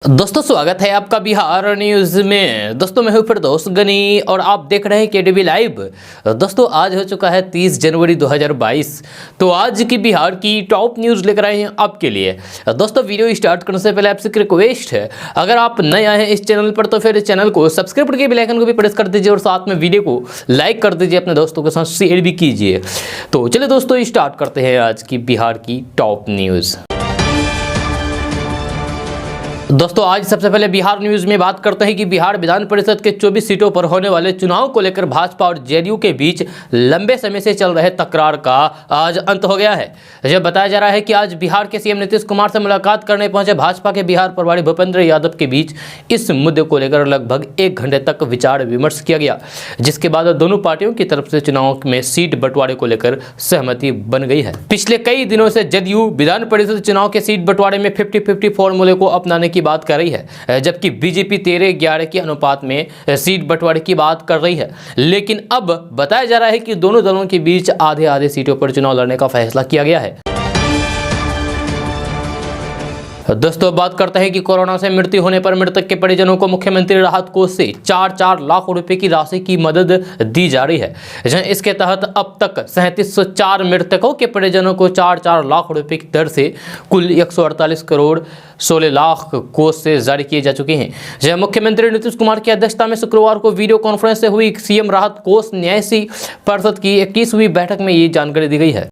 दोस्तों स्वागत है आपका बिहार न्यूज में। दोस्तों मैं हूं फिरदौस गनी और आप देख रहे हैं केडीवी लाइव। दोस्तों आज हो चुका है 30 जनवरी 2022। तो आज की बिहार की टॉप न्यूज लेकर आए हैं आपके लिए। दोस्तों वीडियो स्टार्ट करने से पहले आपसे एक रिक्वेस्ट है, अगर आप नए आए हैं इस चैनल पर तो फिर चैनल को सब्सक्राइब करके बेल आइकन को भी प्रेस कर दीजिए और साथ में वीडियो को लाइक कर दीजिए, अपने दोस्तों के साथ शेयर भी कीजिए। तो चलिए दोस्तों स्टार्ट करते हैं आज की बिहार की टॉप न्यूज। दोस्तों आज सबसे पहले बिहार न्यूज में बात करते हैं कि बिहार विधान परिषद के 24 सीटों पर होने वाले चुनाव को लेकर भाजपा और जेडीयू के बीच लंबे समय से चल रहे तकरार का आज अंत हो गया है। यह बताया जा रहा है कि आज बिहार के सीएम नीतीश कुमार से मुलाकात करने पहुंचे भाजपा के बिहार प्रभारी भूपेंद्र यादव के बीच इस मुद्दे को लेकर लगभग 1 घंटे तक विचार विमर्श किया गया, जिसके बाद दोनों पार्टियों की तरफ से चुनाव में सीट बंटवारे को लेकर सहमति बन गई है। पिछले कई दिनों से जेडीयू विधान परिषद चुनाव के सीट बंटवारे में 50-50 फॉर्मूले को अपनाने की बात कर रही है, जबकि बीजेपी 13-11 के अनुपात में सीट बंटवारे की बात कर रही है। लेकिन अब बताया जा रहा है कि दोनों दलों के बीच आधे सीटों पर चुनाव लड़ने का फैसला किया गया है। दोस्तों बात करते हैं कि कोरोना से मृत्यु होने पर मृतक के परिजनों को मुख्यमंत्री राहत कोष से 4-4 लाख रुपए की राशि की मदद दी जा रही है। इसके तहत अब तक 3704 मृतकों के परिजनों को 4-4 लाख रुपए की दर से कुल 148 करोड़ 16 लाख कोष से जारी किए जा चुके हैं। मुख्यमंत्री नीतीश कुमार की अध्यक्षता में शुक्रवार को वीडियो कॉन्फ्रेंस से हुई सीएम राहत कोष न्यासी परिषद की 21वीं बैठक में ये जानकारी दी गई है।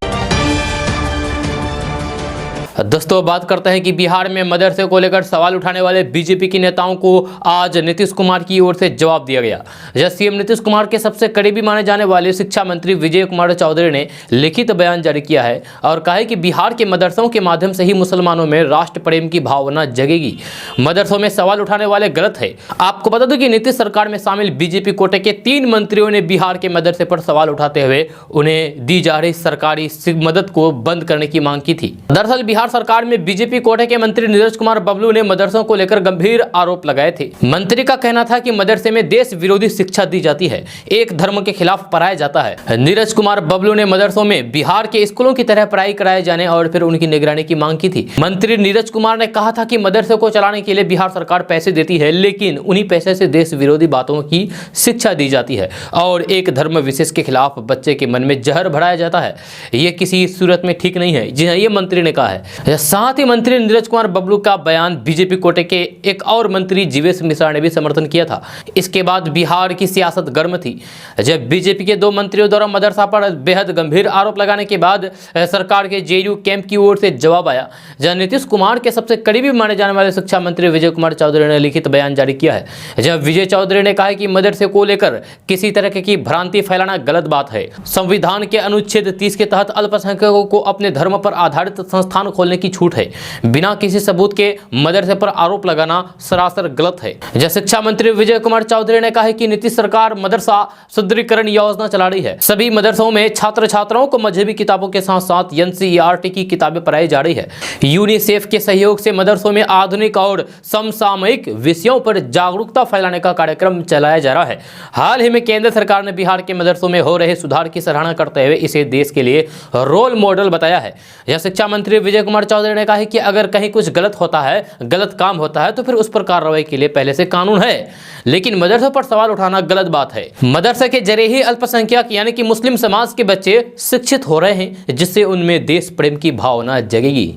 दोस्तों बात करते हैं कि बिहार में मदरसे को लेकर सवाल उठाने वाले बीजेपी के नेताओं को आज नीतीश कुमार की ओर से जवाब दिया गया। सीएम नीतीश कुमार के सबसे करीबी माने जाने वाले शिक्षा मंत्री विजय कुमार चौधरी ने लिखित बयान जारी किया है और कहा है कि बिहार के मदरसों के माध्यम से ही मुसलमानों में राष्ट्र प्रेम की भावना जगेगी। मदरसों में सवाल उठाने वाले गलत है। आपको बता दूं कि नीतीश सरकार में शामिल बीजेपी कोटे के 3 मंत्रियों ने बिहार के मदरसे पर सवाल उठाते हुए उन्हें दी जा रही सरकारी मदद को बंद करने की मांग की थी। दरअसल बिहार सरकार में बीजेपी कोटे के मंत्री नीरज कुमार बबलू ने मदरसों को लेकर गंभीर आरोप लगाए थे। मंत्री का कहना था कि मदरसे में देश विरोधी शिक्षा दी जाती है, एक धर्म के खिलाफ पढ़ाया जाता है। नीरज कुमार बबलू ने मदरसों में बिहार के स्कूलों की तरह पढ़ाई कराए जाने और फिर उनकी निगरानी की मांग की थी। मंत्री नीरज कुमार ने कहा था कि मदरसे को चलाने के लिए बिहार सरकार पैसे देती है, लेकिन उन्हीं पैसे से देश विरोधी बातों की शिक्षा दी जाती है और एक धर्म विशेष के खिलाफ बच्चे के मन में जहर भराया जाता है। ये किसी सूरत में ठीक नहीं है। जी हाँ, ये मंत्री ने कहा है। साथ ही मंत्री नीरज कुमार बबलू का बयान बीजेपी कोटे के एक और मंत्री जीवेश मिश्रा ने भी समर्थन किया था। इसके बाद बिहार की सियासत गर्म थी, जब बीजेपी के 2 मंत्रियों द्वारा मदरसा पर बेहद गंभीर आरोप लगाने के बाद सरकार के जेडीयू कैंप की ओर से जवाब आया, जहां नीतीश कुमार के सबसे करीबी माने जाने वाले शिक्षा मंत्री विजय कुमार चौधरी ने लिखित बयान जारी किया है। जब विजय चौधरी ने कहा कि मदरसे को लेकर किसी तरह की भ्रांति फैलाना गलत बात है। संविधान के अनुच्छेद 30 के तहत अल्पसंख्यकों को अपने धर्म पर आधारित संस्थान खोलने की छूट है। बिना किसी सबूत के मदरसे पर आरोप लगाना सरासर गलत है। जब शिक्षा मंत्री विजय कुमार चौधरी ने कहा है कि नीतीश सरकार मदरसा सुदृढ़ीकरण योजना चला रही है। सभी मदरसों में छात्र छात्राओं को मजहबी किताबों के साथ साथ एनसीईआरटी की किताबें पढ़ाई जा रही है। यूनिसेफ के सहयोग से मदरसों में आधुनिक और समसामयिक विषयों पर जागरूकता फैलाने का कार्यक्रम चलाया जा रहा है। हाल ही में केंद्र सरकार ने बिहार के मदरसों में हो रहे सुधार की सराहना करते हुए इसे देश के लिए रोल मॉडल बताया है। यह शिक्षा मंत्री विजय कुमार चौधरी ने कहा है कि अगर कहीं कुछ गलत होता है, गलत काम होता है तो फिर उस पर कार्रवाई के लिए पहले से कानून है, लेकिन मदरसों पर सवाल उठाना गलत बात है। मदरसे के जरिए ही अल्पसंख्यक यानी कि मुस्लिम समाज के बच्चे शिक्षित हो रहे हैं, जिससे उनमें देश प्रेम की भावना जगेगी।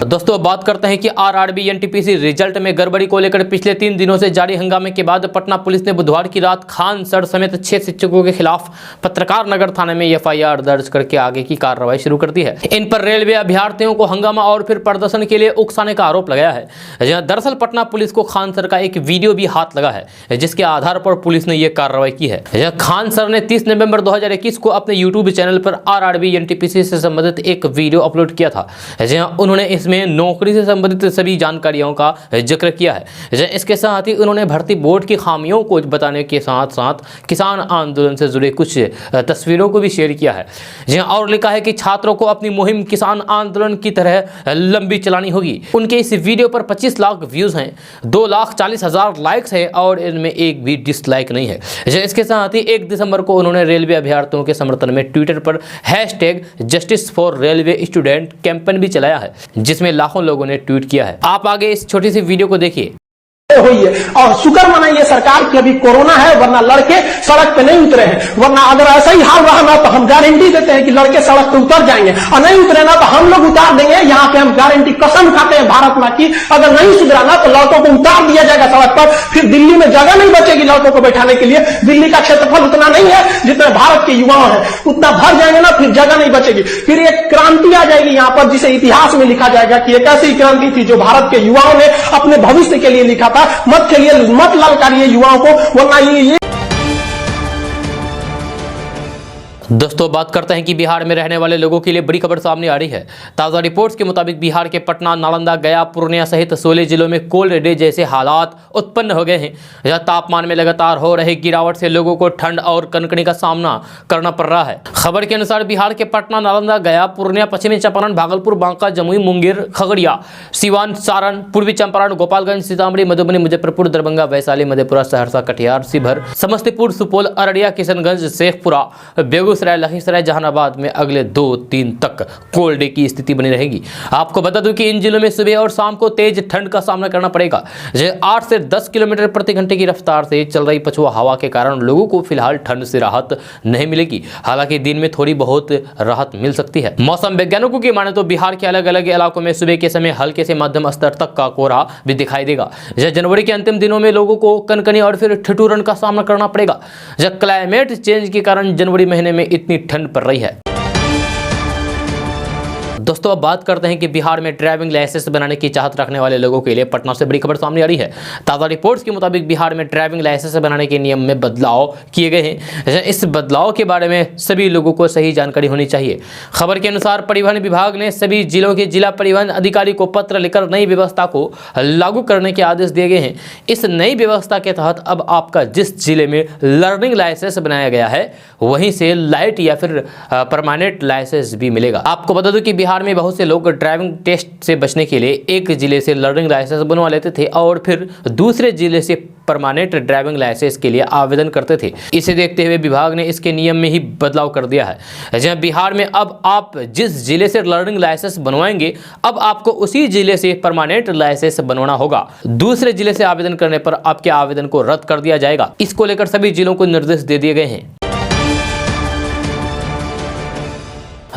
दोस्तों बात करते हैं कि आरआरबी एनटीपीसी रिजल्ट में गड़बड़ी को लेकर पिछले 3 दिनों से जारी हंगामे के बाद पटना पुलिस ने बुधवार की रात खान सर समेत 6 शिक्षकों के खिलाफ पत्रकार नगर थाने में एफआईआर दर्ज करके आगे की कार्रवाई शुरू कर दी है। इन पर रेलवे अभ्यर्थियों को हंगामा और फिर प्रदर्शन के लिए उकसाने का आरोप लगाया है। दरअसल पटना पुलिस को खान सर का एक वीडियो भी हाथ लगा है, जिसके आधार पर पुलिस ने यह कार्रवाई की है। खान सर ने 30 नवंबर 2021 को अपने यूट्यूब चैनल पर आरआरबी एनटीपीसी से संबंधित एक वीडियो अपलोड किया था, जहां उन्होंने इसमें नौकरी से संबंधित सभी जानकारियों का जिक्र किया है। इसके साथ ही उन्होंने भर्ती बोर्ड की खामियों को बताने के साथ साथ किसान आंदोलन से जुड़े कुछ तस्वीरों को भी शेयर किया है, और लिखा है कि छात्रों को अपनी मुहिम किसान आंदोलन की तरह लंबी चलानी होगी। उनके इस वीडियो पर 25 लाख व्यूज हैं, 2,40,000 लाइक्स हैं और इनमें एक भी डिसलाइक नहीं है। इसके साथ ही 1 दिसंबर को उन्होंने रेलवे अभ्यर्थियों के समर्थन में ट्विटर पर #justice for railway student campaign भी चलाया है, जिस जिसमें लाखों लोगों ने ट्वीट किया है। आप आगे इस छोटी सी वीडियो को देखिए। हुई है और शुक्र मनाइए सरकार की अभी कोरोना है, वरना लड़के सड़क पे नहीं उतरे हैं। वरना अगर ऐसा ही हाल रहा ना तो हम गारंटी देते हैं कि लड़के सड़क पे उतर जाएंगे, और नहीं उतरे ना तो हम लोग उतार देंगे। यहाँ पे हम गारंटी कसम खाते हैं भारत मां की, अगर नहीं सुधरा ना तो लड़कों को उतार दिया जाएगा सड़क पर। फिर दिल्ली में जगह नहीं बचेगी लड़कों को बैठाने के लिए। दिल्ली का क्षेत्रफल उतना नहीं है जितना भारत के युवाओं है, उतना भर जाएंगे ना, फिर जगह नहीं बचेगी। फिर एक क्रांति आ जाएगी यहाँ पर, जिसे इतिहास में लिखा जाएगा कि एक ऐसी क्रांति थी जो भारत के युवाओं ने अपने भविष्य के लिए लिखा था। मत खेलिए, मत ललकारिए युवाओं को, वरना ये दोस्तों बात करते हैं कि बिहार में रहने वाले लोगों के लिए बड़ी खबर सामने आ रही है। ताज़ा रिपोर्ट्स के मुताबिक बिहार के पटना, नालंदा, गया, पूर्णिया सहित 16 जिलों में कोल्ड डे जैसे हालात उत्पन्न हो गए हैं। यह तापमान में लगातार हो रही गिरावट से लोगों को ठंड और कनकनी का सामना करना पड़ रहा है। खबर के अनुसार बिहार के पटना, नालंदा, गया, पूर्णिया, पश्चिमी चंपारण, भागलपुर, बांका, जमुई, मुंगेर, खगड़िया, सिवान, सारण, पूर्वी चंपारण, गोपालगंज, सीतामढ़ी, मधुबनी, मुजफ्फरपुर, दरभंगा, वैशाली, मधेपुरा, सहरसा, कटिहार, शिवहर, समस्तीपुर, सुपौल, अररिया, किशनगंज, शेखपुरा, बेगूसराय, लखीसराय, जहानाबाद में अगले 2-3 तक कोल्ड डे की स्थिति बनी रहेगी। आपको बता दूं कि इन जिलों में सुबह और शाम को तेज ठंड का सामना करना पड़ेगा। 8 से 10 किलोमीटर प्रति घंटे की रफ्तार से चल रही पछुआ हवा के कारण लोगों को फिलहाल ठंड से राहत नहीं मिलेगी। हालांकि दिन में थोड़ी बहुत राहत मिल सकती है। मौसम वैज्ञानिकों की माने तो बिहार के अलग अलग इलाकों में सुबह के समय हल्के से मध्यम स्तर तक का कोहरा भी दिखाई देगा। जनवरी के अंतिम दिनों में लोगों को कनकनी और फिर ठिठुरन का सामना करना पड़ेगा। क्लाइमेट चेंज के कारण जनवरी महीने में इतनी ठंड पड़ रही है। दोस्तों अब बात करते हैं कि बिहार में ड्राइविंग लाइसेंस बनाने की चाहत रखने वाले लोगों के लिए पटना से बड़ी खबर सामने आ रही है। ताज़ा रिपोर्ट्स के मुताबिक बिहार में ड्राइविंग लाइसेंस बनाने के नियम में बदलाव किए गए हैं। इस बदलाव के बारे में सभी लोगों को सही जानकारी होनी चाहिए। खबर के अनुसार परिवहन विभाग ने सभी जिलों के जिला परिवहन अधिकारी को पत्र लिखकर नई व्यवस्था को लागू करने के आदेश दिए गए हैं। इस नई व्यवस्था के तहत अब आपका जिस जिले में लर्निंग लाइसेंस बनाया गया है वहीं से लाइट या फिर परमानेंट लाइसेंस भी मिलेगा। आपको बता दूं कि बिहार में बहुत से लोग ड्राइविंग टेस्ट से बचने के लिए एक जिले से लर्निंग लाइसेंस बनवा लेते थे और फिर दूसरे जिले से परमानेंट ड्राइविंग लाइसेंस के लिए आवेदन करते थे। इसे देखते हुए विभाग ने इसके नियम में ही बदलाव कर दिया है। जहां बिहार में अब आप जिस जिले से लर्निंग लाइसेंस बनवाएंगे अब आपको उसी जिले से परमानेंट लाइसेंस बनवाना होगा। दूसरे जिले से आवेदन करने पर आपके आवेदन को रद्द कर दिया जाएगा। इसको लेकर सभी जिलों को निर्देश दे दिए गए हैं।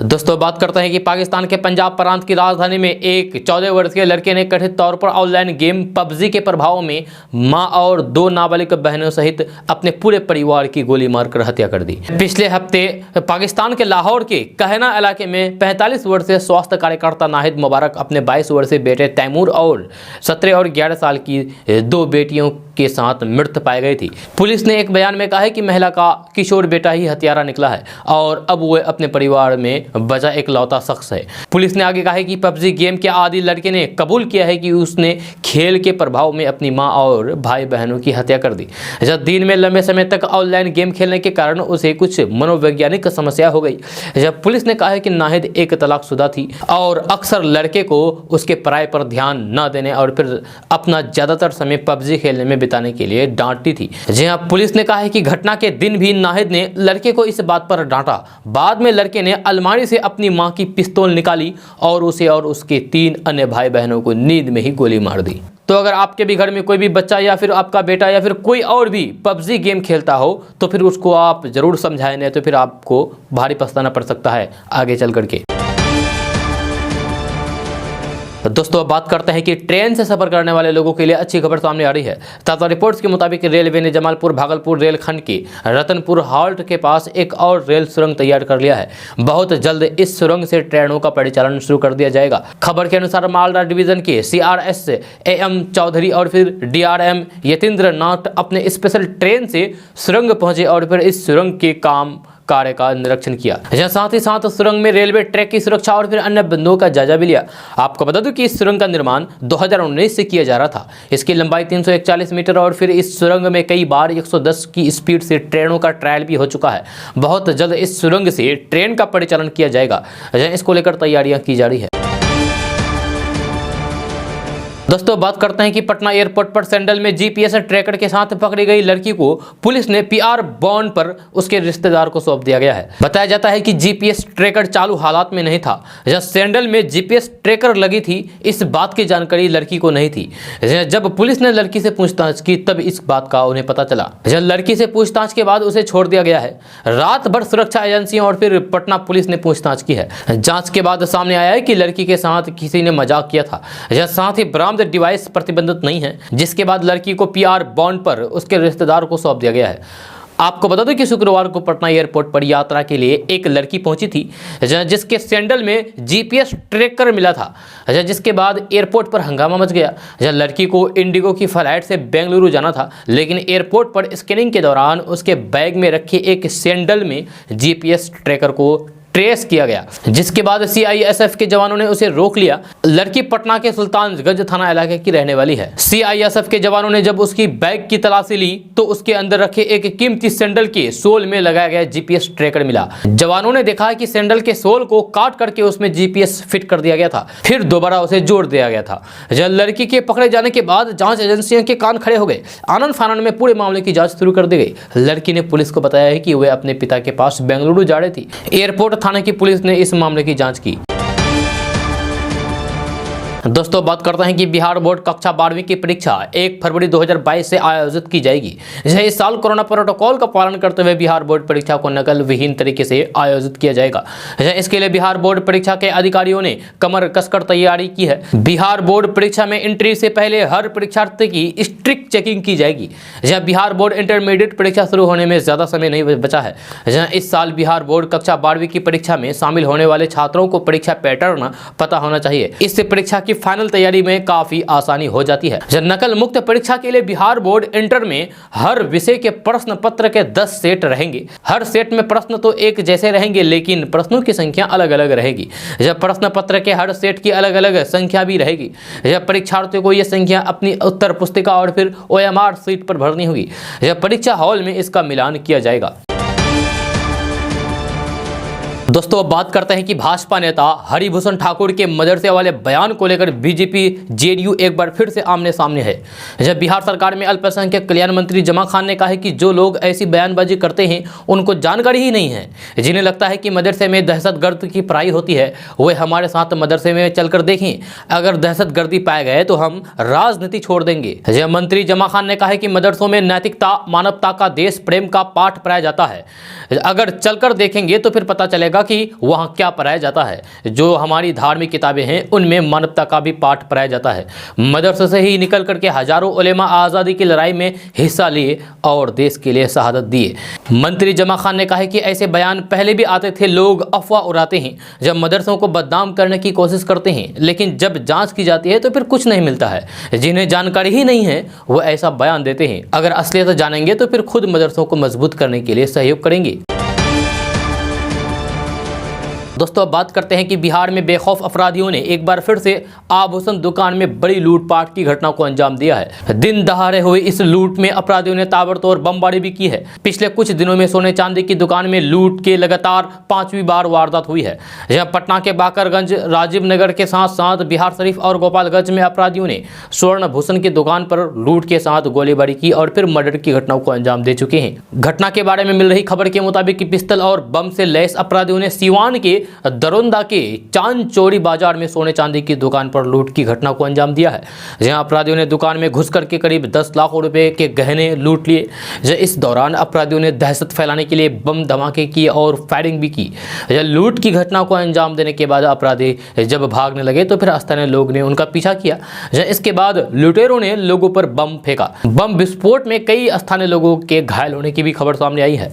दोस्तों बात करते हैं कि पाकिस्तान के पंजाब प्रांत की राजधानी में एक 14 वर्षीय लड़के ने कथित तौर पर ऑनलाइन गेम पबजी के प्रभाव में मां और 2 नाबालिग बहनों सहित अपने पूरे परिवार की गोली मारकर हत्या कर दी। पिछले हफ्ते पाकिस्तान के लाहौर के कहना इलाके में 45 वर्षीय स्वास्थ्य कार्यकर्ता नाहिद मुबारक अपने 22 वर्षीय बेटे तैमूर और 17 और 11 साल की 2 बेटियों के साथ मृत पाई गई थी। पुलिस ने एक बयान में कहा है कि महिला का किशोर बेटा ही हत्यारा निकला है और अब वो अपने परिवार में बचा एक लौता शख्स है। पुलिस ने आगे कहा है कि पबजी गेम के आदी लड़के ने कबूल किया है कि उसने खेल के प्रभाव में अपनी मां और भाई बहनों की हत्या कर दी। जब दिन में लंबे समय तक ऑनलाइन गेम खेलने के कारण उसे कुछ मनोवैज्ञानिक समस्या हो गई। जब पुलिस ने कहा है कि नाहिद एक तलाकशुदा थी और अक्सर लड़के को उसके पढ़ाई पर ध्यान न देने और फिर अपना ज्यादातर समय पबजी खेलने में बिताने के लिए डांटती थी। जी हां, पुलिस ने कहा है कि घटना के दिन भी नाहिद ने लड़के को इस बात पर डांटा। बाद में लड़के ने अलमारी से अपनी मां की पिस्तौल निकाली और उसे और उसके 3 अन्य भाई बहनों को नींद में ही गोली मार दी। तो अगर आपके भी घर में कोई भी बच्चा या फिर आपका बेटा या फिर कोई और भी पबजी गेम खेलता हो तो फिर उसको आप जरूर समझाएं, नहीं तो फिर आपको भारी पछताना पड़ सकता है आगे चल करके। दोस्तों अब बात करते हैं कि ट्रेन से सफर करने वाले लोगों के लिए अच्छी खबर सामने आ रही है। ताज़ा रिपोर्ट्स के मुताबिक रेलवे ने जमालपुर भागलपुर रेलखंड के रतनपुर हाल्ट के पास एक और रेल सुरंग तैयार कर लिया है। बहुत जल्द इस सुरंग से ट्रेनों का परिचालन शुरू कर दिया जाएगा। खबर के अनुसार मालदा डिवीजन के CRS AM चौधरी और फिर DRM यतीन्द्र नाथ अपने स्पेशल ट्रेन से सुरंग पहुंचे और फिर इस सुरंग के कार्य का निरीक्षण किया। साथ ही साथ सुरंग में रेलवे ट्रैक की सुरक्षा और फिर अन्य बिंदुओं का जायजा भी लिया। आपको बता दूं कि इस सुरंग का निर्माण 2019 से किया जा रहा था। इसकी लंबाई 341 मीटर और फिर इस सुरंग में कई बार 110 की स्पीड से ट्रेनों का ट्रायल भी हो चुका है। बहुत जल्द इस सुरंग से ट्रेन का परिचालन किया जाएगा। इसको लेकर तैयारियां की जा रही है। दोस्तों बात करते हैं कि पटना एयरपोर्ट पर सैंडल में जीपीएस ट्रैकर के साथ पकड़ी गई लड़की को पुलिस ने पीआर बॉन्ड पर उसके रिश्तेदार को सौंप दिया गया है। बताया जाता है कि जीपीएस ट्रैकर चालू हालात में नहीं था। जब सैंडल में जीपीएस ट्रैकर लगी थी, इस बात की जानकारी लड़की को नहीं थी। जब पुलिस ने लड़की से पूछताछ की तब इस बात का उन्हें पता चला। जब लड़की से पूछताछ के बाद उसे छोड़ दिया गया है। रात भर सुरक्षा एजेंसियों और फिर पटना पुलिस ने पूछताछ की है। जांच के बाद सामने आया है कि लड़की के साथ किसी ने मजाक किया था। साथ ही बरामद डिवाइस प्रतिबंधित नहीं है, जिसके बाद लड़की को पीआर बॉन्ड पर उसके रिश्तेदार को सौंप दिया गया है। आपको बता दें कि शुक्रवार को पटना एयरपोर्ट पर यात्रा के लिए एक लड़की पहुंची थी, जिसके सैंडल में जीपीएस ट्रैकर मिला था, जिसके बाद एयरपोर्ट पर हंगामा मच गया। लड़की को इंडिगो की फ्लाइट से बेंगलुरु जाना था, लेकिन एयरपोर्ट पर स्कैनिंग के दौरान उसके बैग में रखे एक सैंडल में जीपीएस ट्रैकर को ट्रेस किया गया, जिसके बाद सीआईएसएफ के जवानों ने उसे रोक लिया। लड़की पटना के सुल्तानगंज थाना इलाके की रहने वाली है। सीआईएसएफ के जवानों ने जब उसकी बैग की तलाशी ली तो उसके अंदर रखे एक कीमती सैंडल के सोल में लगाया गया जीपीएस ट्रैकर मिला। जवानों ने देखा कि सैंडल के सोल को काट करके उसमें जीपीएस फिट कर दिया गया था, फिर दोबारा उसे जोड़ दिया गया था। जब लड़की के पकड़े जाने के बाद जांच एजेंसियों के कान खड़े हो गए। आनंद फानन में पूरे मामले की जांच शुरू कर दी गई। लड़की ने पुलिस को बताया है कि वह अपने पिता के पास बेंगलुरु जा रही थी। एयरपोर्ट थाने की पुलिस ने इस मामले की जांच की। दोस्तों बात करते हैं कि बिहार बोर्ड कक्षा 12वीं की परीक्षा 1 फरवरी 2022 से आयोजित की जाएगी। इस साल कोरोना प्रोटोकॉल का पालन करते हुए बिहार बोर्ड परीक्षा को नकल विहीन तरीके से आयोजित किया जाएगा। इसके लिए बिहार बोर्ड परीक्षा के अधिकारियों ने कमर कसकर तैयारी की है। बिहार बोर्ड परीक्षा में एंट्री से पहले हर परीक्षार्थी की स्ट्रिक्ट चेकिंग की जाएगी। बिहार बोर्ड इंटरमीडिएट परीक्षा शुरू होने में ज्यादा समय नहीं बचा है। इस साल बिहार बोर्ड कक्षा 12वीं की परीक्षा में शामिल होने वाले छात्रों को परीक्षा पैटर्न पता होना चाहिए। इससे परीक्षा की फाइनल तैयारी में काफी आसानी हो जाती है। नकल मुक्त परीक्षा के लिए बिहार बोर्ड इंटर में हर विषय के प्रश्न पत्र के 10 सेट रहेंगे। हर सेट में प्रश्न तो एक जैसे रहेंगे, लेकिन प्रश्नों की संख्या अलग अलग रहेगी। प्रश्न पत्र के हर सेट की अलग अलग संख्या भी रहेगी। परीक्षार्थियों को यह संख्या अपनी उत्तर पुस्तिका और फिर OMR सीट पर भरनी होगी। परीक्षा हॉल में इसका मिलान किया जाएगा। दोस्तों अब बात करते हैं कि भाजपा नेता हरिभूषण ठाकुर के मदरसे वाले बयान को लेकर बीजेपी जेडीयू एक बार फिर से आमने सामने है। बिहार सरकार में अल्पसंख्यक कल्याण मंत्री जमा खान ने कहा है कि जो लोग ऐसी बयानबाजी करते हैं उनको जानकारी ही नहीं है। जिन्हें लगता है कि मदरसे में दहशतगर्द की पढ़ाई होती है, वे हमारे साथ मदरसे में चलकर देखें। अगर दहशतगर्दी पाए गए तो हम राजनीति छोड़ देंगे। मंत्री जमा खान ने कहा है कि मदरसों में नैतिकता, मानवता का, देश प्रेम का पाठ पढ़ाया जाता है। अगर चलकर देखेंगे तो फिर पता चलेगा कि वहां क्या पढ़ाया जाता है। जो हमारी धार्मिक किताबें हैं उनमें मानवता का भी पाठ पढ़ाया जाता है। मदरसे से ही निकल करके हजारों उलेमा आज़ादी की लड़ाई में हिस्सा लिए और देश के लिए शहादत दिए। मंत्री जमा खान ने कहा है कि ऐसे बयान पहले भी आते थे। लोग अफवाह उड़ाते हैं, जब मदरसों को बदनाम करने की कोशिश करते हैं, लेकिन जब जांच की जाती है तो फिर कुछ नहीं मिलता है। जिन्हें जानकारी ही नहीं है वो ऐसा बयान देते हैं। अगर असलियत जानेंगे तो फिर खुद मदरसों को मजबूत करने के लिए सहयोग करेंगे। दोस्तों अब बात करते हैं कि बिहार में बेखौफ अपराधियों ने एक बार फिर से आभूषण दुकान में बड़ी लूटपाट की घटना को अंजाम दिया है। दिन दहाड़े हुए इस लूट में अपराधियों ने ताबड़तोड़ बमबारी भी की है। पिछले कुछ दिनों में सोने चांदी की दुकान में लूट के लगातार 5वीं बार वारदात हुई है। यह पटना के बाकरगंज, राजीव नगर के साथ साथ बिहार शरीफ और गोपालगंज में अपराधियों ने स्वर्ण भूषण की दुकान पर लूट के साथ गोलीबारी की और फिर मर्डर की घटनाओं को अंजाम दे चुके हैं। घटना के बारे में मिल रही खबर के मुताबिक पिस्तौल और बम से लैस अपराधियों ने सीवान के दरोंदा के चांद चौड़ी बाजार में सोने चांदी की दुकान पर लूट की घटना को अंजाम दिया है। जहां अपराधियों ने दुकान में घुस करके करीब 10 लाख रुपए के गहने लूट लिए। इस दौरान अपराधियों ने दहशत फैलाने के लिए बम धमाके किए और फायरिंग भी की। लूट की घटना को अंजाम देने के बाद अपराधी जब भागने लगे तो फिर स्थानीय लोग ने उनका पीछा किया। इसके बाद लुटेरों ने लोगों पर बम फेंका। बम विस्फोट में कई स्थानीय लोगों के घायल होने की भी खबर सामने आई है।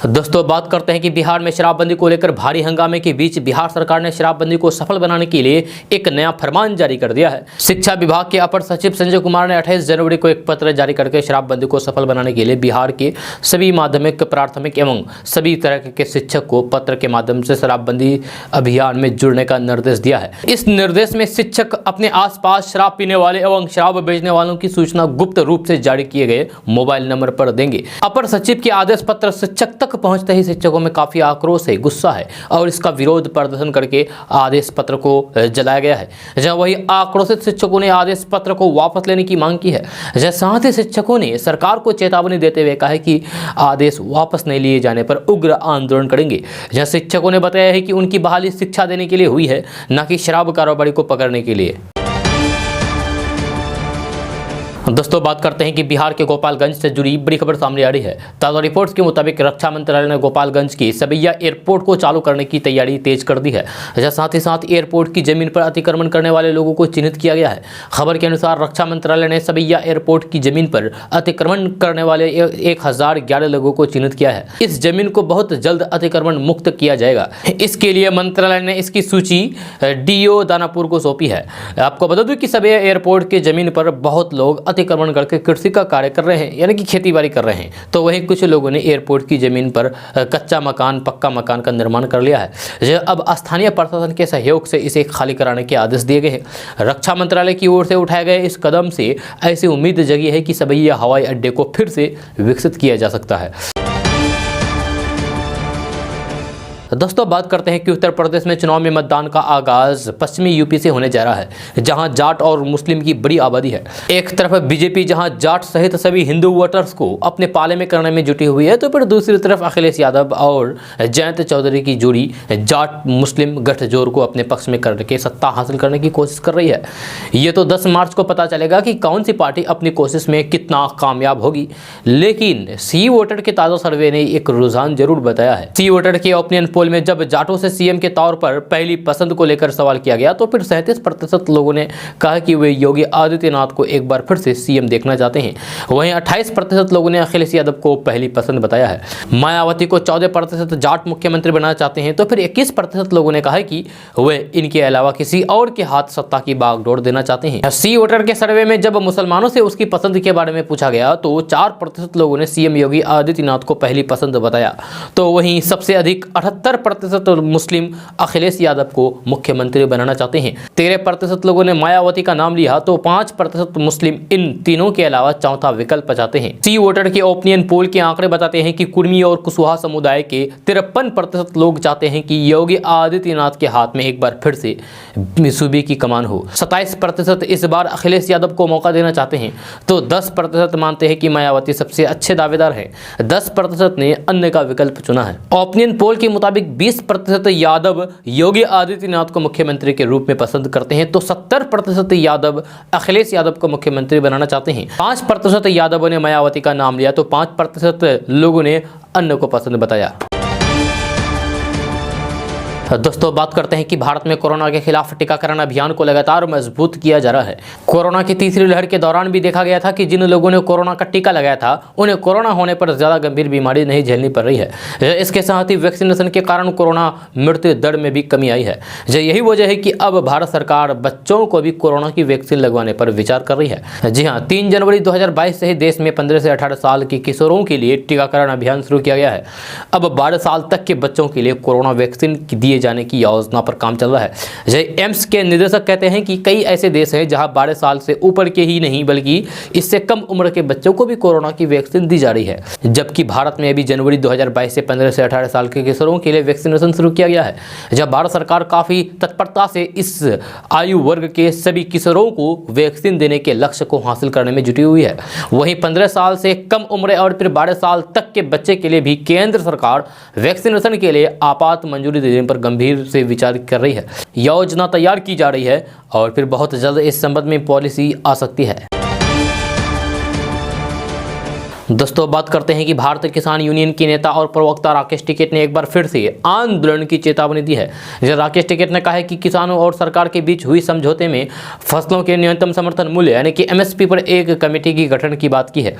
दोस्तों बात करते हैं कि बिहार में शराबबंदी को लेकर भारी हंगामे के बीच बिहार सरकार ने शराबबंदी को सफल बनाने के लिए एक नया फरमान जारी कर दिया है। शिक्षा विभाग के अपर सचिव संजय कुमार ने 28 जनवरी को एक पत्र जारी करके शराबबंदी को सफल बनाने के लिए बिहार के सभी माध्यमिक, प्राथमिक एवं सभी तरह के शिक्षक को पत्र के माध्यम से शराबबंदी अभियान में जुड़ने का निर्देश दिया है। इस निर्देश में शिक्षक अपने आसपास शराब पीने वाले एवं शराब बेचने वालों की सूचना गुप्त रूप से जारी किए गए मोबाइल नंबर पर देंगे। अपर सचिव के आदेश पत्र शिक्षक तक तक पहुंचते ही शिक्षकों में काफी आक्रोश है, गुस्सा है और इसका विरोध प्रदर्शन करके आदेश पत्र को जलाया गया है। जहां वही आक्रोशित शिक्षकों ने आदेश पत्र को वापस लेने की मांग की है। जहां साथ ही शिक्षकों ने सरकार को चेतावनी देते हुए कहा है कि आदेश वापस नहीं लिए जाने पर उग्र आंदोलन करेंगे। जहां शिक्षकों ने बताया है कि उनकी बहाली शिक्षा देने के लिए हुई है, न कि शराब कारोबारी को पकड़ने के लिए। दोस्तों बात करते हैं कि बिहार के गोपालगंज से जुड़ी बड़ी खबर सामने आ रही है। ताज़ा रिपोर्ट्स के मुताबिक रक्षा मंत्रालय ने गोपालगंज की सबैया एयरपोर्ट को चालू करने की तैयारी तेज कर दी है। साथ ही साथ एयरपोर्ट की जमीन पर अतिक्रमण करने वाले लोगों को चिन्हित किया गया है। खबर के अनुसार रक्षा मंत्रालय ने सबैया एयरपोर्ट की जमीन पर अतिक्रमण करने वाले 1011 लोगों को चिन्हित किया है। इस जमीन को बहुत जल्द अतिक्रमण मुक्त किया जाएगा। इसके लिए मंत्रालय ने इसकी सूची डीओ दानापुर को सौंपी है। आपको बता दूं कि सबैया एयरपोर्ट की जमीन पर बहुत लोग अतिक्रमण करके कृषि का कार्य कर रहे हैं, यानी कि खेती-बाड़ी कर रहे हैं। तो वहीं कुछ लोगों ने एयरपोर्ट की जमीन पर कच्चा मकान, पक्का मकान का निर्माण कर लिया है। अब स्थानीय प्रशासन के सहयोग से इसे खाली कराने के आदेश दिए गए हैं। रक्षा मंत्रालय की ओर से उठाए गए इस कदम से ऐसी उम्मीद जगी है कि सबैया हवाई अड्डे को फिर से विकसित किया जा सकता है। दोस्तों बात करते हैं कि उत्तर प्रदेश में चुनाव में मतदान का आगाज पश्चिमी यूपी से होने जा रहा है, जहां जाट और मुस्लिम की बड़ी आबादी है। एक तरफ बीजेपी जहां जाट सहित सभी हिंदू वोटर्स को अपने पाले में करने में जुटी हुई है, तो फिर दूसरी तरफ अखिलेश यादव और जयंत चौधरी की जोड़ी जाट मुस्लिम गठजोड़ को अपने पक्ष में करके सत्ता हासिल करने की कोशिश कर रही है। ये तो 10 मार्च को पता चलेगा कि कौन सी पार्टी अपनी कोशिश में कितना कामयाब होगी। लेकिन सी वोटर के ताज़ा सर्वे ने एक रुझान जरूर बताया है। सी वोटर के ओपिनियन पोल में जब जाटों से सीएम के तौर पर पहली पसंद को लेकर सवाल किया गया, तो फिर 37% लोगों ने कहा कि वे योगी आदित्यनाथ को एक बार फिर से सीएम देखना चाहते हैं। वहीं 28% लोगों ने अखिलेश यादव को पहली पसंद बताया है। मायावती को 14% जाट मुख्यमंत्री बनाना चाहते हैं, तो फिर 21% लोगों ने कहा है कि वे इनके अलावा किसी और के हाथ सत्ता की बागडोर देना चाहते हैं। सी वोटर के सर्वे में जब मुसलमानों से उसकी पसंद के बारे में पूछा गया, तो 4% लोगों ने सीएम योगी आदित्यनाथ को पहली पसंद बताया। तो वहीं सबसे अधिक 78% मुस्लिम अखिलेश यादव को मुख्यमंत्री बनाना चाहते हैं। 13% लोगों ने मायावती का नाम लिया, तो 5% मुस्लिम इन तीनों के अलावा चौथा विकल्प चाहते हैं। सी वोटर के ओपिनियन पोल के आंकड़े बताते हैं कि कुर्मी और कुशवाहा समुदाय के 53% लोग चाहते हैं कि योगी आदित्यनाथ के हाथ में एक बार फिर से सूबे की कमान हो। 27% इस बार अखिलेश यादव को मौका देना चाहते हैं, तो 10% मानते हैं कि मायावती सबसे अच्छे दावेदार है। 10% ने अन्य का विकल्प चुना है। ओपिनियन पोल के मुताबिक 20% यादव योगी आदित्यनाथ को मुख्यमंत्री के रूप में पसंद करते हैं, तो 70% यादव अखिलेश यादव को मुख्यमंत्री बनाना चाहते हैं। 5% यादवों ने मायावती का नाम लिया, तो 5% लोगों ने अन्य को पसंद बताया। दोस्तों बात करते हैं कि भारत में कोरोना के खिलाफ टीकाकरण अभियान को लगातार मजबूत किया जा रहा है। कोरोना की तीसरी लहर के दौरान भी देखा गया था कि जिन लोगों ने कोरोना का टीका लगाया था, उन्हें कोरोना होने पर ज़्यादा गंभीर बीमारी नहीं झेलनी पड़ रही है। इसके साथ ही वैक्सीनेशन के कारण कोरोना मृत्यु दर में भी कमी आई है। यही वजह है कि अब भारत सरकार बच्चों को भी कोरोना की वैक्सीन लगवाने पर विचार कर रही है। जी हाँ, 3 जनवरी 2022 से ही देश में 15 से 18 साल के किशोरों के लिए टीकाकरण अभियान शुरू किया गया है। अब 12 साल तक के बच्चों के लिए कोरोना वैक्सीन दिए जाने की योजना पर काम चल रहा है। एम्स के निदेशक कहते हैं कि कई ऐसे देश हैं जहां 12 साल से ऊपर के ही नहीं बल्कि इससे कम उम्र के बच्चों को भी कोरोना की वैक्सीन दी जा रही है। जबकि भारत में अभी जनवरी 2022 से 15 से 18 साल के किशोरों के लिए वैक्सीनेशन शुरू किया गया है। जब भारत सरकार काफी तत्परता से इस आयु वर्ग के सभी किशोरों को वैक्सीन देने के लक्ष्य को हासिल करने में जुटी हुई है। वहीं 15 साल से कम उम्र और फिर 12 साल तक के बच्चे के लिए भी केंद्र सरकार वैक्सीनेशन के लिए आपात मंजूरी देने पर गंभीर से विचार कर रही है। योजना तैयार की जा रही है और फिर बहुत जल्द इस संबंध में पॉलिसी आ सकती है। दोस्तों बात करते हैं कि भारतीय किसान यूनियन के नेता और प्रवक्ता राकेश टिकैत ने एक बार फिर से आंदोलन की चेतावनी दी है। राकेश टिकैत ने कहा है कि किसानों और सरकार के बीच हुई समझौते में फसलों के न्यूनतम समर्थन मूल्य यानी कि एमएसपी पर एक कमेटी की गठन की बात की है,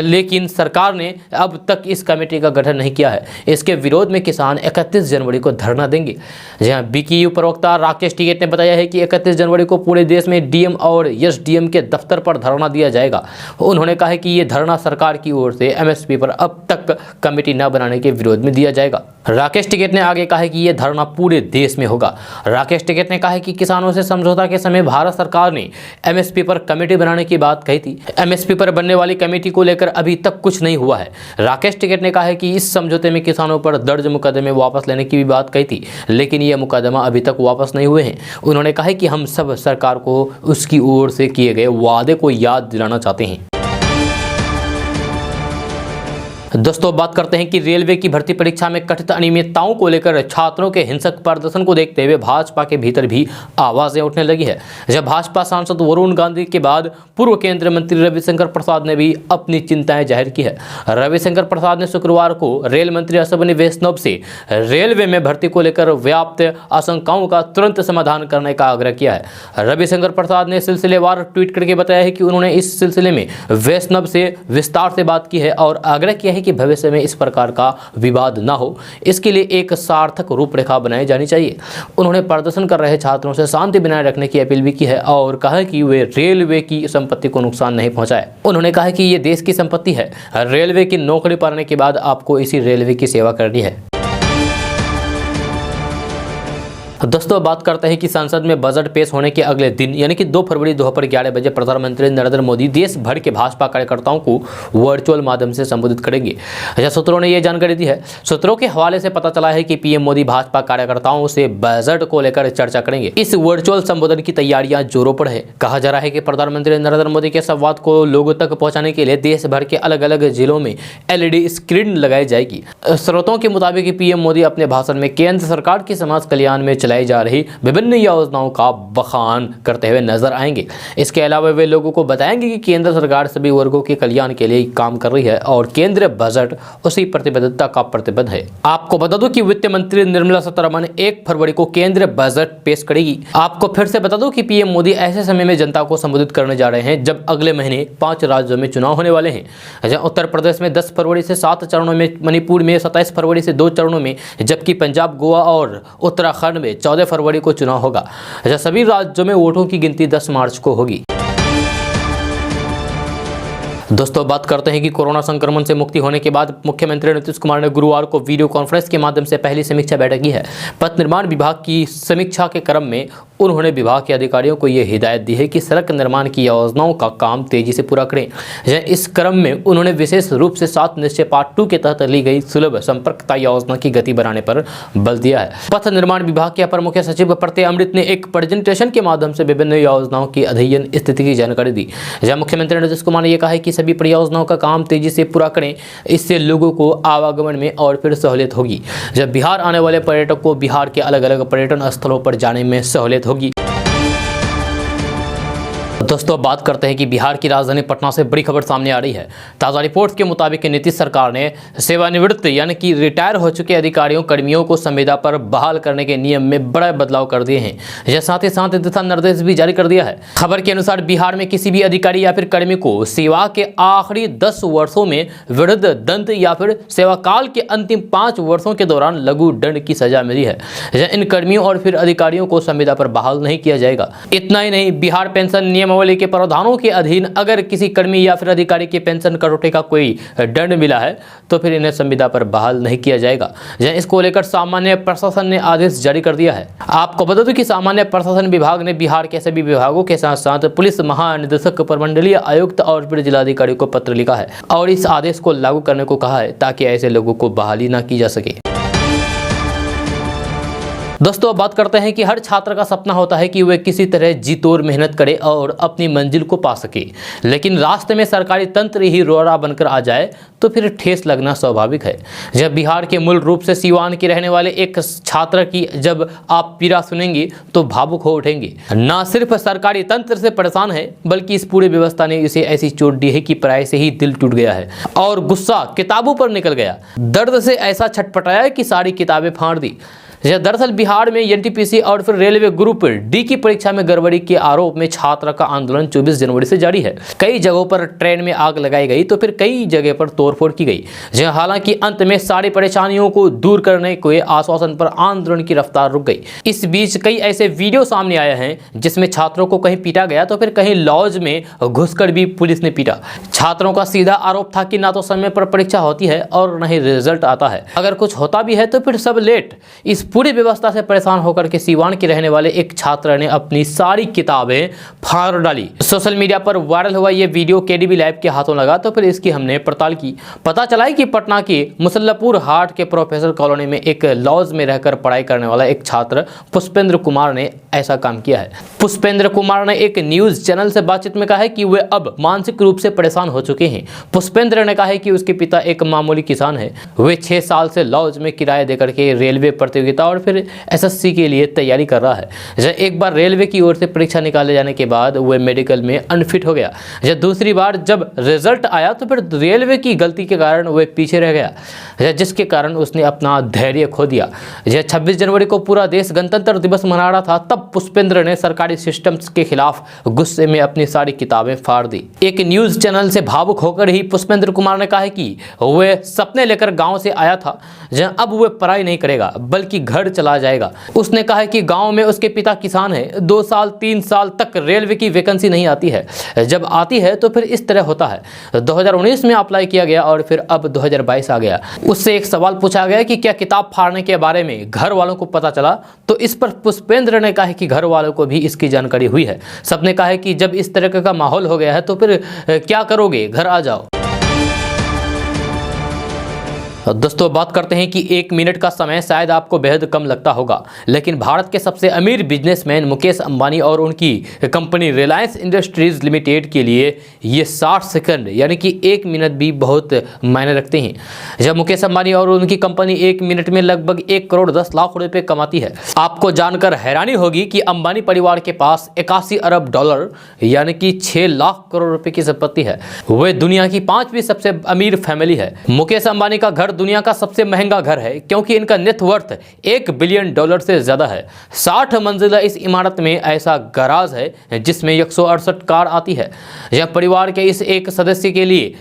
लेकिन सरकार ने अब तक इस कमेटी का गठन नहीं किया है। इसके विरोध में किसान 31 जनवरी को धरना देंगे। जहाँ बीकेयू प्रवक्ता राकेश टिकैत ने बताया है कि 31 जनवरी को पूरे देश में डीएम और एसडीएम के दफ्तर पर धरना दिया जाएगा। उन्होंने कहा है कि ये धरना सरकार की की ओर से एमएसपी पर अब तक कमेटी न बनाने के विरोध में दिया जाएगा। राकेश टिकैत ने आगे कहा है कि यह धरना पूरे देश में होगा। राकेश टिकैत ने कहा है कि किसानों से समझौता के समय भारत सरकार ने एमएसपी पर कमेटी बनाने की बात कही थी। एमएसपी पर बनने वाली कमेटी को लेकर अभी तक कुछ नहीं हुआ है। राकेश टिकैत ने कहा है कि इस समझौते में किसानों पर दर्ज मुकदमे वापस लेने की भी बात कही थी, लेकिन यह मुकदमा अभी तक वापस नहीं हुए हैं। उन्होंने कहा है कि हम सब सरकार को उसकी ओर से किए गए वादे को याद दिलाना चाहते हैं। दोस्तों बात करते हैं कि रेलवे की भर्ती परीक्षा में कथित अनियमितताओं को लेकर छात्रों के हिंसक प्रदर्शन को देखते हुए भाजपा के भीतर भी आवाजें उठने लगी है। जब भाजपा सांसद वरुण गांधी के बाद पूर्व केंद्रीय मंत्री रविशंकर प्रसाद ने भी अपनी चिंताएं जाहिर की है। रविशंकर प्रसाद ने शुक्रवार को रेल मंत्री अश्विनी वैष्णव से रेलवे में भर्ती को लेकर व्याप्त आशंकाओं का तुरंत समाधान करने का आग्रह किया है। रविशंकर प्रसाद ने सिलसिलेवार ट्वीट करके बताया है कि उन्होंने इस सिलसिले में वैष्णव से विस्तार से बात की है और आग्रह किया है कि भविष्य में इस प्रकार का विवाद ना हो, इसके लिए एक सार्थक रूपरेखा बनाई जानी चाहिए। उन्होंने प्रदर्शन कर रहे छात्रों से शांति बनाए रखने की अपील भी की है और कहा है कि वे रेलवे की संपत्ति को नुकसान नहीं पहुंचाए। उन्होंने कहा है कि ये देश की संपत्ति है। रेलवे की नौकरी पाने के बाद आपको इसी रेलवे की सेवा करनी है। दोस्तों बात करते हैं कि संसद में बजट पेश होने के अगले दिन यानी कि 2 फरवरी दोपहर 11 बजे प्रधानमंत्री नरेंद्र मोदी देश भर के भाजपा कार्यकर्ताओं को वर्चुअल माध्यम से संबोधित करेंगे। सूत्रों ने यह जानकारी दी है। सूत्रों के हवाले से पता चला है कि पीएम मोदी भाजपा कार्यकर्ताओं से बजट को लेकर चर्चा करेंगे। इस वर्चुअल संबोधन की तैयारियां जोरों पर है। कहा जा रहा है कि प्रधानमंत्री नरेंद्र मोदी के संवाद को लोगों तक पहुंचाने के लिए देश भर के अलग अलग जिलों में LED स्क्रीन लगाई जाएगी। स्रोतों के मुताबिक पीएम मोदी अपने भाषण में केंद्र सरकार की समाज कल्याण में चलाई जा रही विभिन्न योजनाओं का बखान करते हुए नजर आएंगे। इसके अलावा वे लोगों को बताएंगे कि केंद्र सरकार सभी वर्गों के कल्याण के लिए काम कर रही है और केंद्रीय बजट उसी प्रतिबद्धता का प्रतिबद्ध है। आपको बता दूं कि वित्त मंत्री निर्मला सीतारमण 1 फरवरी को केंद्रीय बजट पेश करेगी। आपको फिर से बता दूं कि पीएम मोदी ऐसे समय में जनता को संबोधित करने जा रहे हैं जब अगले महीने 5 राज्यों में चुनाव होने वाले हैं। उत्तर प्रदेश में 10 फरवरी से 7 चरणों में, मणिपुर में 27 फरवरी से 2 चरणों में, जबकि पंजाब, गोवा और उत्तराखंड में 14 फरवरी को चुनाव होगा। सभी राज्यों में वोटों की गिनती 10 मार्च को होगी। दोस्तों बात करते हैं कि कोरोना संक्रमण से मुक्ति होने के बाद मुख्यमंत्री नीतीश कुमार ने गुरुवार को वीडियो कॉन्फ्रेंस के माध्यम से पहली समीक्षा बैठक की है। पथ निर्माण विभाग की समीक्षा के क्रम में उन्होंने विभाग के अधिकारियों को यह हिदायत दी है कि सड़क निर्माण की योजनाओं का काम तेजी से पूरा करें। इस क्रम में उन्होंने विशेष रूप से 7 निश्चय पार्ट 2 के तहत ली गई सुलभ संपर्कता योजना की गति बढ़ाने पर बल दिया है। पथ निर्माण विभाग के अपर मुख्य सचिव प्रत्यय अमृत ने एक प्रेजेंटेशन के माध्यम से विभिन्न योजनाओं की अध्ययन स्थिति की जानकारी दी। मुख्यमंत्री नीतीश कुमार ने यह कहा है कि सभी परियोजनाओं का काम तेजी से पूरा करें, इससे लोगों को आवागमन में और फिर सहूलियत होगी। जब बिहार आने वाले पर्यटक को बिहार के अलग अलग पर्यटन स्थलों पर जाने में सहूलियत होगी। दोस्तों बात करते हैं कि बिहार की राजधानी पटना से बड़ी खबर सामने आ रही है। ताज़ा रिपोर्ट के मुताबिक नीतीश सरकार ने सेवानिवृत्त यानी कि रिटायर हो चुके अधिकारियों कर्मियों को संविदा पर बहाल करने के नियम में बड़ा बदलाव कर दिए हैं। यह साथ ही साथ दिशा निर्देश भी जारी कर दिया है। खबर के अनुसार बिहार में किसी भी अधिकारी या फिर कर्मी को सेवा के आखिरी 10 वर्षों में वृद्ध दंड या फिर सेवा काल के अंतिम 5 वर्षों के दौरान लघु दंड की सजा मिली है। इन कर्मियों और फिर अधिकारियों को संविदा पर बहाल नहीं किया जाएगा। इतना ही नहीं, बिहार पेंशन नियमावली के प्रावधानों के अधीन अगर किसी कर्मी या फिर अधिकारी के पेंशन कटौती का कोई दंड मिला है तो फिर इन्हें संविदा पर बहाल नहीं किया जाएगा। इसको लेकर सामान्य प्रशासन ने आदेश जारी कर दिया है। आपको बता दूं कि सामान्य प्रशासन विभाग ने बिहार के सभी विभागों के साथ साथ पुलिस महानिदेशक, प्रमंडलीय आयुक्त और फिर जिलाधिकारी को पत्र लिखा है और इस आदेश को लागू करने को कहा है ताकि ऐसे लोगों को बहाली न की जा सके। दोस्तों बात करते हैं कि हर छात्र का सपना होता है कि वह किसी तरह जी तोड़ मेहनत करे और अपनी मंजिल को पा सके, लेकिन रास्ते में सरकारी तंत्र ही रोड़ा बनकर आ जाए तो फिर ठेस लगना स्वाभाविक है। जब बिहार के मूल रूप से सीवान के रहने वाले एक छात्र की जब आप पीड़ा सुनेंगे तो भावुक हो उठेंगे। न सिर्फ सरकारी तंत्र से परेशान है बल्कि इस पूरी व्यवस्था ने इसे ऐसी चोट दी है कि पढ़ाई से ही दिल टूट गया है और गुस्सा किताबों पर निकल गया। दर्द से ऐसा छटपटाया कि सारी किताबें फाड़ दी। दरअसल बिहार बिहार में एनटीपीसी और फिर रेलवे ग्रुप डी की परीक्षा में गड़बड़ी के आरोप में छात्र का आंदोलन 24 जनवरी से जारी है। कई जगहों पर ट्रेन में आग लगाई गई तो फिर कई जगह पर तोड़फोड़ की गई, जहां हालांकि अंत में सारी परेशानियों को दूर करने के आश्वासन पर आंदोलन की रफ्तार रुक गई। इस बीच कई ऐसे वीडियो सामने आए हैं जिसमें छात्रों को कहीं पीटा गया तो फिर कहीं लॉज में घुसकर भी पुलिस ने पीटा। छात्रों का सीधा आरोप था कि ना तो समय पर परीक्षा होती है और न ही रिजल्ट आता है, अगर कुछ होता भी है तो फिर सब लेट। इस पूरी व्यवस्था से परेशान होकर के सीवान के रहने वाले एक छात्र ने अपनी सारी किताबें फाड़ डाली। सोशल मीडिया पर वायरल हुआ ये वीडियो केडीबी लाइव के हाथों लगा तो फिर इसकी हमने पड़ताल की। पता चला है कि पटना के मुसल्लपुर हाट के प्रोफेसर कॉलोनी में एक लॉज में रहकर पढ़ाई करने वाला एक छात्र पुष्पेंद्र कुमार ने ऐसा काम किया है। पुष्पेंद्र कुमार ने एक न्यूज चैनल से बातचीत में कहा है कि वे अब मानसिक रूप से परेशान हो चुके हैं। पुष्पेंद्र ने कहा है कि उसके पिता एक मामूली किसान है। वे 6 साल से लॉज में किराया देकर के रेलवे प्रतियोगिता और फिर एसएससी के लिए तैयारी कर रहा है। जब एक बार रेलवे की ओर से परीक्षा निकाले जाने के बाद वे मेडिकल में अनफिट हो गया। जब दूसरी बार जब रिजल्ट आया तो फिर रेलवे की गलती के कारण वे पीछे रह गया, जिसके कारण उसने अपना धैर्य खो दिया। जब 26 जनवरी को पूरा देश गणतंत्र दिवस मना रहा था तब पुष्पेंद्र ने सरकारी सिस्टम्स के खिलाफ गुस्से में अपनी सारी किताबें फाड़ दी। एक न्यूज चैनल से भावुक होकर ही पुष्पेंद्र कुमार ने कहा है कि वे सपने लेकर गांव से आया था, जहां अब वे पढ़ाई नहीं करेगा बल्कि घर चला जाएगा। उसने कहा है कि गांव में उसके पिता किसान है, 2 साल 3 साल तक रेलवे की वैकेंसी नहीं आती है, जब आती है तो फिर इस तरह होता है। 2019 में अप्लाई किया गया और फिर अब 2022 आ गया। उससे एक सवाल पूछा गया कि क्या किताब फाड़ने के बारे में घर वालों को पता चला, तो इस पर पुष्पेंद्र ने कहा है कि घर वालों को भी इसकी जानकारी हुई है। सबने कहा है कि जब इस तरह का माहौल हो गया है तो फिर क्या करोगे, घर आ जाओ। दोस्तों बात करते हैं कि 1 मिनट का समय शायद आपको बेहद कम लगता होगा, लेकिन भारत के सबसे अमीर बिजनेसमैन मुकेश अंबानी और उनकी कंपनी रिलायंस इंडस्ट्रीज लिमिटेड के लिए ये 60 सेकंड यानी कि 1 मिनट भी बहुत मायने रखते हैं। जब मुकेश अंबानी और उनकी कंपनी 1 मिनट में लगभग 1 करोड़ 10 लाख रुपए कमाती है। आपको जानकर हैरानी होगी कि अंबानी परिवार के पास 81 अरब डॉलर यानी कि 6 लाख करोड़ रुपए की संपत्ति है। वे दुनिया की 5वीं सबसे अमीर फैमिली है। मुकेश अंबानी का घर दुनिया का सबसे महंगा घर है क्योंकि इनका नेटवर्थ $1 बिलियन से ज्यादा है। 60 मंजिला इस इमारत में ऐसा गराज है जिसमें 168 कार आती है। यह परिवार के इस एक सदस्य के लिए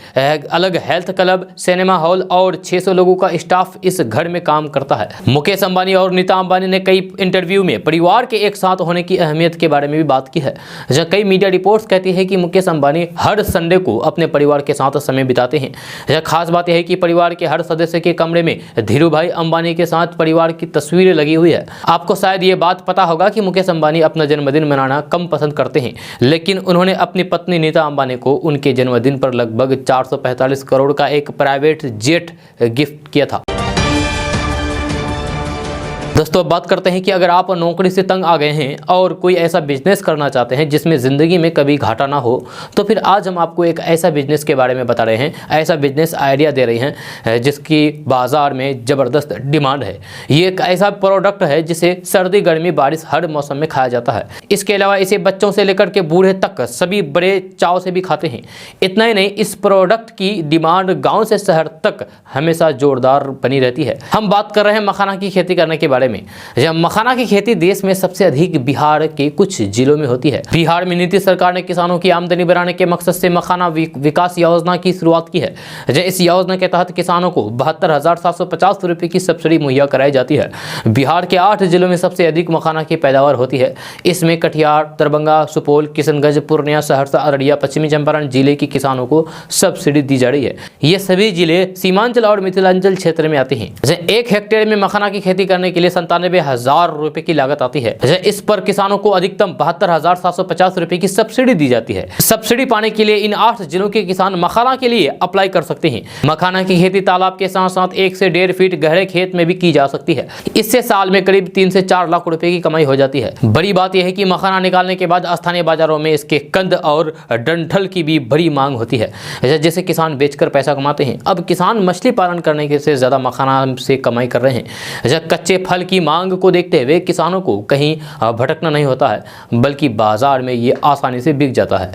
अलग हेल्थ क्लब, सिनेमा हॉल और 600 लोगों का स्टाफ इस घर में काम करता है। मुकेश अंबानी और नीता अंबानी ने कई इंटरव्यू में परिवार के एक साथ होने की अहमियत के बारे में भी बात की है। जहां कई मीडिया रिपोर्ट्स कहती है कि मुकेश अंबानी हर संडे को अपने परिवार के साथ समय बिताते हैं। यह खास बात यह है कि परिवार के हर सदस्य के कमरे में धीरू भाई अंबानी के साथ परिवार की तस्वीरें लगी हुई है। आपको शायद ये बात पता होगा कि मुकेश अंबानी अपना जन्मदिन मनाना कम पसंद करते हैं, लेकिन उन्होंने अपनी पत्नी नीता अंबानी को उनके जन्मदिन पर लगभग 445 करोड़ का एक प्राइवेट जेट गिफ्ट किया था। दोस्तों बात करते हैं कि अगर आप नौकरी से तंग आ गए हैं और कोई ऐसा बिजनेस करना चाहते हैं जिसमें ज़िंदगी में कभी घाटा ना हो, तो फिर आज हम आपको एक ऐसा बिजनेस के बारे में बता रहे हैं, ऐसा बिजनेस आइडिया दे रहे हैं जिसकी बाज़ार में ज़बरदस्त डिमांड है। ये एक ऐसा प्रोडक्ट है जिसे सर्दी गर्मी बारिश हर मौसम में खाया जाता है। इसके अलावा इसे बच्चों से लेकर के बूढ़े तक सभी बड़े चाव से भी खाते हैं। इतना ही नहीं, इस प्रोडक्ट की डिमांड गाँव से शहर तक हमेशा जोरदार बनी रहती है। हम बात कर रहे हैं मखाना की खेती करने के बारे में। जब मखाना की खेती देश में सबसे अधिक बिहार के कुछ जिलों में होती है। बिहार में नीतीश सरकार ने किसानों की आमदनी बढ़ाने के मकसद से मखाना विकास योजना की शुरुआत की है। इस योजना के तहत किसानों को 72,750 रुपए की सब्सिडी मुहैया कराई जाती है। बिहार के 8 जिलों में सबसे अधिक मखाना की पैदावार होती है। इसमें कटिहार, दरभंगा, सुपौल, किशनगंज, पूर्णिया, सहरसा, अररिया, पश्चिमी चंपारण जिले के किसानों को सब्सिडी दी जा रही है। ये सभी जिले सीमांचल और मिथिलांचल क्षेत्र में आते हैं। 1 हेक्टेयर में मखाना की खेती करने के लिए 97,000 रुपए की लागत आती है। इस पर किसानों को अधिकतम 72,750 रुपए की सब्सिडी दी जाती है। सब्सिडी पाने के लिए इन 8 जिलों के किसान मखाना के लिए अप्लाई कर सकते हैं। मखाना की खेती तालाब के साथ साथ 1 से 1.5 फीट गहरे खेत में भी की जा सकती है। इससे साल में करीब 3 से 4 लाख रुपए की कमाई हो जाती है। बड़ी बात यह है कि मखाना निकालने के बाद स्थानीय बाजारों में इसके कंद और डंठल की भी बड़ी मांग होती है, जिसे किसान बेचकर पैसा कमाते हैं। अब किसान मछली पालन करने के से ज्यादा मखाना से कमाई कर रहे हैं। कच्चे फल की मांग को देखते हुए किसानों को कहीं भटकना नहीं होता है, बल्कि बाजार में ये आसानी से बिक जाता है।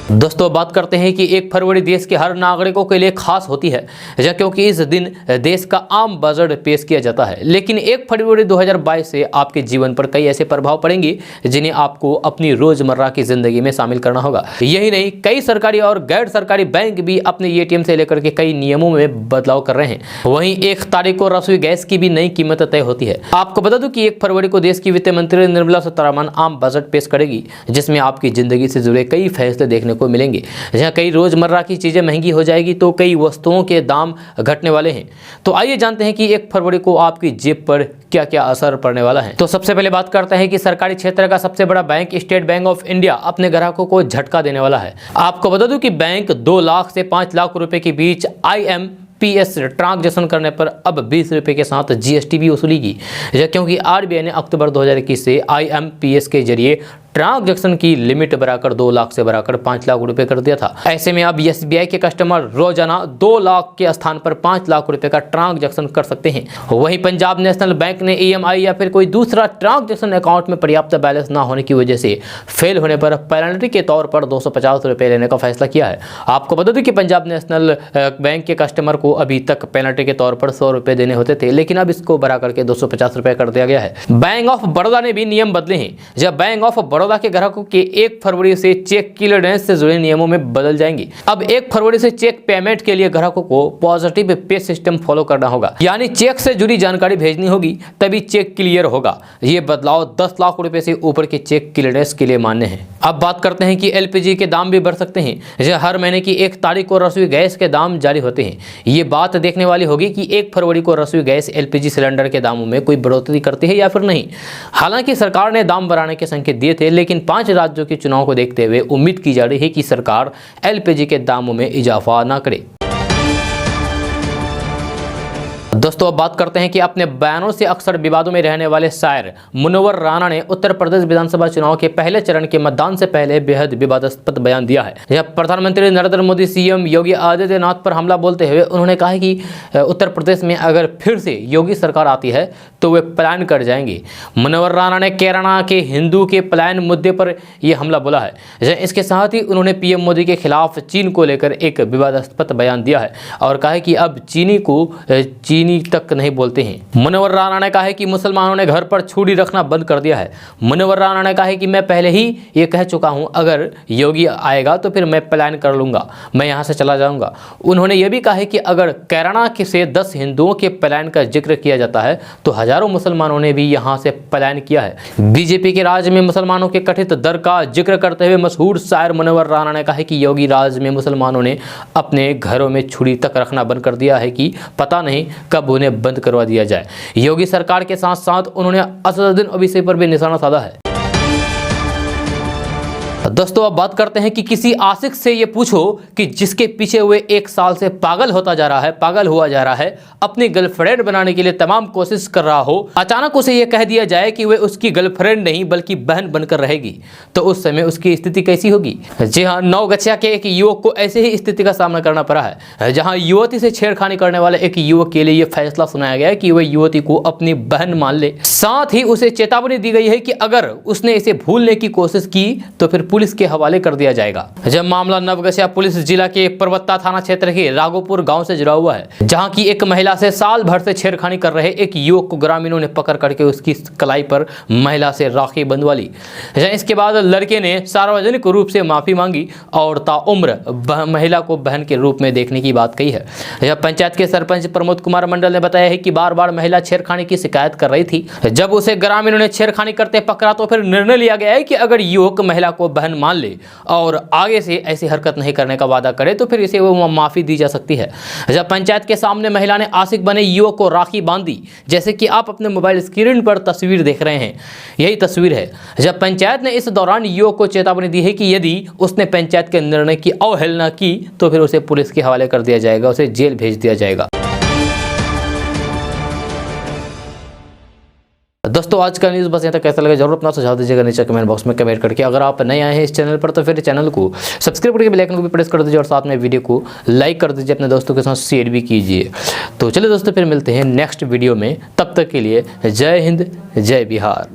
दोस्तों बात करते हैं कि 1 फरवरी देश के हर नागरिकों के लिए खास होती है, क्योंकि इस दिन देश का आम बजट पेश किया जाता है। लेकिन 1 फरवरी 2022 से आपके जीवन पर कई ऐसे प्रभाव पड़ेंगे जिन्हें आपको अपनी रोजमर्रा की जिंदगी में शामिल करना होगा। यही नहीं, कई सरकारी और गैर सरकारी बैंक भी अपने एटीएम से लेकर के कई नियमों में बदलाव कर रहे हैं। वहीं 1 तारीख को रसोई गैस की भी नई कीमत तय होती है। आपको बता दूं कि 1 फरवरी को देश की वित्त मंत्री निर्मला सीतारमण आम बजट पेश करेगी, जिसमें आपकी जिंदगी से जुड़े कई फैसले देखने को मिलेंगे। जहां कई रोजमर्रा की चीजें महंगी हो जाएगी तो कई वस्तुओं के दाम घटने वाले हैं। तो आइए जानते हैं कि 1 फरवरी को आपकी जेब पर क्या क्या असर पड़ने वाला है। तो सबसे पहले बात करते हैं कि सरकारी क्षेत्र का सबसे बड़ा bank state bank of India अपने ग्राहकों को झटका देने वाला है। आपको बता दूं कि बैंक 2 लाख से 5 लाख रुपए के बीच IMPS ट्रांजैक्शन करने पर अब 20 रुपए के साथ GST भी वसूलेगी, क्योंकि RBI ने अक्टूबर 2021 से IMPS के जरिए ट्रांजैक्शन की लिमिट बढ़ाकर 2 लाख से बढ़ाकर 5 लाख रुपए कर दिया था। ऐसे में अब SBI के कस्टमर रोजाना 2 लाख के स्थान पर 5 लाख रुपए का ट्रांजैक्शन कर सकते हैं। वहीं पंजाब नेशनल बैंक ने EMI या फिर कोई दूसरा ट्रांजैक्शन अकाउंट में पर्याप्त बैलेंस ना होने की वजह से फेल होने पर पेनल्टी के तौर पर 250 रुपए लेने का फैसला किया है। आपको बता दें कि पंजाब नेशनल बैंक के कस्टमर को अभी तक पेनल्टी के तौर पर 100 रुपए देने होते थे, लेकिन अब इसको बढ़ा करके 250 रुपए कर दिया गया है। बैंक ऑफ बड़ौदा ने भी नियम बदले हैं। जब बैंक ऑफ बड़ौदा के ग्राहकों के 1 फरवरी से चेक क्लियरेंस से जुड़े नियमों में बदल जाएंगे। अब 1 फरवरी से चेक पेमेंट के लिए ग्राहकों को पॉजिटिव पे सिस्टम फॉलो करना होगा, यानी चेक से जुड़ी जानकारी भेजनी होगी तभी चेक क्लियर होगा। ये बदलाव 10 लाख रुपए से ऊपर के चेक क्लियरेंस के लिए मान्य है। अब बात करते हैं कि LPG के दाम भी बढ़ सकते हैं। हर महीने की 1 तारीख को रसोई गैस के दाम जारी होते हैं। ये बात देखने वाली होगी कि 1 फरवरी को रसोई गैस LPG सिलेंडर के दामों में कोई बढ़ोतरी करती है या फिर नहीं। हालांकि सरकार ने दाम बढ़ाने के संकेत दिए थे, लेकिन 5 राज्यों के चुनाव को देखते हुए उम्मीद की जा रही है कि सरकार LPG के दामों में इजाफा ना करे। दोस्तों अब बात करते हैं कि अपने बयानों से अक्सर विवादों में रहने वाले शायर मुनव्वर राणा ने उत्तर प्रदेश विधानसभा चुनाव के पहले चरण के मतदान से पहले बेहद विवादास्पद बयान दिया है। यह प्रधानमंत्री नरेंद्र मोदी, CM योगी आदित्यनाथ पर हमला बोलते हुए उन्होंने कहा कि उत्तर प्रदेश में अगर फिर से योगी सरकार आती है तो वे पलायन कर जाएंगे। मुनव्वर राणा ने केरला के हिंदू के पलायन मुद्दे पर यह हमला बोला है। इसके साथ ही उन्होंने PM मोदी के खिलाफ चीन को लेकर एक विवादास्पद बयान दिया है और कहा है कि अब चीनी को चीनी तक नहीं बोलते हैं। मुनव्वर राणा ने कहा है कि मुसलमानों ने घर पर छुरी रखना बंद कर दिया है। मुनव्वर राणा ने कहा है कि मैं पहले ही ये कह चुका हूं, अगर योगी आएगा तो फिर मैं पलायन कर लूंगा, मैं यहां से चला जाऊंगा। उन्होंने ये भी कहा है कि अगर केरला से 10 हिंदुओं के पलायन का जिक्र किया जाता है तो हजारों मुसलमानों ने भी यहां से पलायन किया है। बीजेपी के राज में मुसलमानों के कथित दर का जिक्र करते हुए मशहूर शायर मुनव्वर राणा ने कहा है कि योगी राज में मुसलमानों ने अपने घरों में छुरी तक रखना बंद कर दिया है कि पता नहीं कब उन्हें बंद करवा दिया जाए। योगी सरकार के साथ साथ उन्होंने असदुद्दीन ओवैसी पर भी निशाना साधा है। दोस्तों अब बात करते हैं कि किसी आशिक से ये पूछो कि जिसके पीछे हुए 1 साल से पागल हुआ जा रहा है, अपनी गर्लफ्रेंड बनाने के लिए तमाम कोशिश कर रहा हो, अचानक उसे ये कह दिया जाए कि वे उसकी गर्लफ्रेंड नहीं बल्कि बहन बनकर रहेगी, तो उस समय उसकी स्थिति कैसी होगी। जी हाँ, नवगछिया के एक युवक को ऐसे ही स्थिति का सामना करना पड़ा है, जहाँ युवती से छेड़खानी करने वाले एक युवक के लिए यह फैसला सुनाया गया है कि वह युवती को अपनी बहन मान ले। साथ ही उसे चेतावनी दी गई है कि अगर उसने इसे भूलने की कोशिश की तो फिर पुलिस के हवाले कर दिया जाएगा। जब मामला नवगछिया पुलिस जिला के परवत्ता थाना क्षेत्र के राघोपुर गांव से जुड़ा हुआ है, जहां की एक महिला से साल भर से छेड़खानी कर रहे एक युवक को ग्रामीणों ने पकड़ करके उसकी कलाई पर महिला से राखी बंधवा ली। इसके बाद लड़के ने सार्वजनिक रूप से माफी मांगी और ताउम्र महिला को बहन के रूप में देखने की बात कही है। यह पंचायत के सरपंच प्रमोद कुमार मंडल ने बताया है कि बार बार महिला छेड़खानी की शिकायत कर रही थी। जब उसे ग्रामीणों ने छेड़खानी करते पकड़ा तो फिर निर्णय लिया गया है कि अगर युवक महिला को बहन मान ले और आगे से ऐसी हरकत नहीं करने का वादा करे तो फिर इसे वो माफी दी जा सकती है। जब पंचायत के सामने महिला ने आशिक बने युवक को राखी बांधी, जैसे कि आप अपने मोबाइल स्क्रीन पर तस्वीर देख रहे हैं, यही तस्वीर है। जब पंचायत ने इस दौरान युवक को चेतावनी दी है कि यदि उसने पंचायत के निर्णय की अवहेलना की तो फिर उसे पुलिस के हवाले कर दिया जाएगा, उसे जेल भेज दिया जाएगा। दोस्तों आज का न्यूज़ बस यहाँ तक। कैसा लगा जरूर अपना सुझाव दीजिएगा नीचे कमेंट बॉक्स में कमेंट करके। अगर आप नए आए हैं इस चैनल पर तो फिर चैनल को सब्सक्राइब करके बेल आइकन को भी प्रेस कर दीजिए और साथ में वीडियो को लाइक कर दीजिए, अपने दोस्तों के साथ शेयर भी कीजिए। तो चलिए दोस्तों फिर मिलते हैं नेक्स्ट वीडियो में, तब तक के लिए जय हिंद जय बिहार।